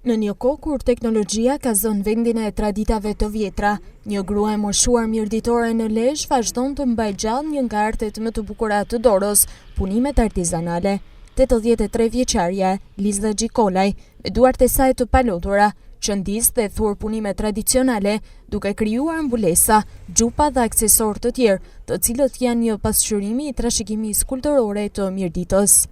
Në një kohë kur teknologjia ka zënë vendin e traditave të vjetra, një grua e moshuar mirditore në Lezhë vazhdon të mbajë gjallë një nga artet më të bukura të dorës, punimet artizanale. 83 vjeçarja, Liza Gjikolaj, me duart e saj të palotura, qëndis dhe thur punime tradicionale, duke krijuar mbulesa, gjupa dhe aksesorë të tjerë, të cilët janë një pasqyrimi i trashëgimisë kulturore të mirditës.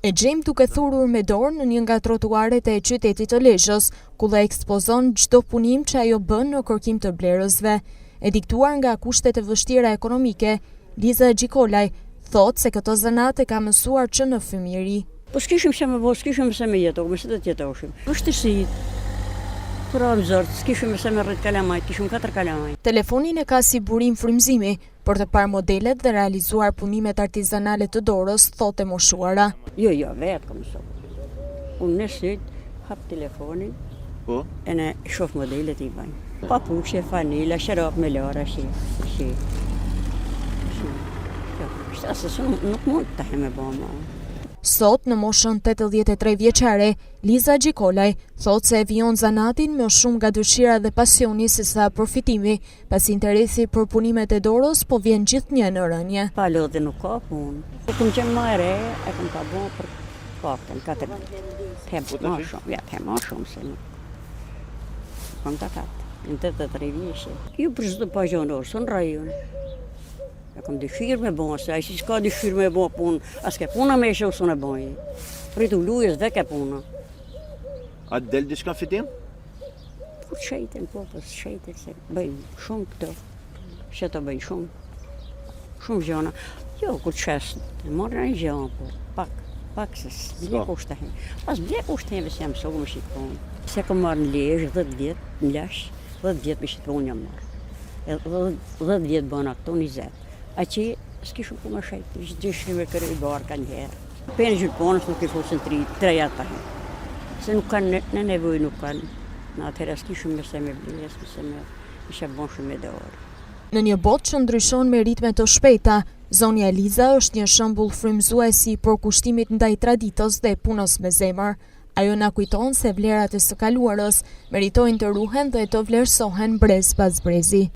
E gjejmë duke thurur me dorë në një nga trotuaret e qytetit të Lezhës, ku dhe ekspozon çdo punim që ajo bën në kërkim të blerësve. E diktuar nga kushtet e vështira ekonomike, Liza Gjikolaj thotë se këto zanat e ka mësuar që në fëmijëri. Po s'kishim se me bo, s'kishim se me jetohë, me se të jetohëshim. Vështirësi, për amëzort, s'kishim se me rrit kalamajt, kishim 4 kalamajt. Telefonin e ka si burim frymëzimi, për të parë modelet dhe realizuar punimet artizanale të dorës, thotë e moshuara. Jo, vetë kom so. Unë në sytë, hap telefonin, e në shof modelet i banjë. Papuqe, fanila, sharap me lara, nuk mund të me bëma. Sot, në moshën 83 vjeçare, Liza Gjikolaj thotë se e vijon zanatin më shumë nga dëshira dhe pasioni se sa profitimi, pas interesi për punimet e dorës po vjen gjithnjë në rënje. Pa lodhe nuk ka punë. Po kum qenë më e re, e kum ka bënë për paktën 4 vjet. Të më shumë se nuk. Kom të katë, në 83 vjeçe. Ju për çdo pagjonor, son rajon. E kam dëshirë me bënë, se ai si s'ka dëshirë me bënë punë, as ke puna me ishe usun e bënë. Rritu lujës dhe ke puna. A të delë diçka fitim? Kur shejten, po shejten, se bëjnë shumë këto. Që të bëjnë shumë gjona. Jo, kur qesë, marrë një gjona, po, pak se s'bje kushtehen. Pas bje kushtehen se jam sogu me shqitponë. Se kom marrë në Lezhë, 10 vjetë, në Lezhë, 10 vjetë me shqitponë jam marrë. 10 vjetë bëna këto, 20. A që s'kishëm ku më shajtë, gjithë me kërë i barë ka njëherë. Pene gjyponës nuk i fosën 3 jata. Se nuk kanë, në nevoj nuk kanë. Në atëherë s'kishëm me se me blesë, me se me ishe bon shumë me dorë. Në një botë që ndryshon me ritme të shpejta, zonja Liza është një shembull frymëzuesi për kushtimit ndaj traditës dhe punës me zemër. Ajo na kujton se vlerat e së kaluarës meritojnë të ruhen dhe të vlerësohen brez pas brezi.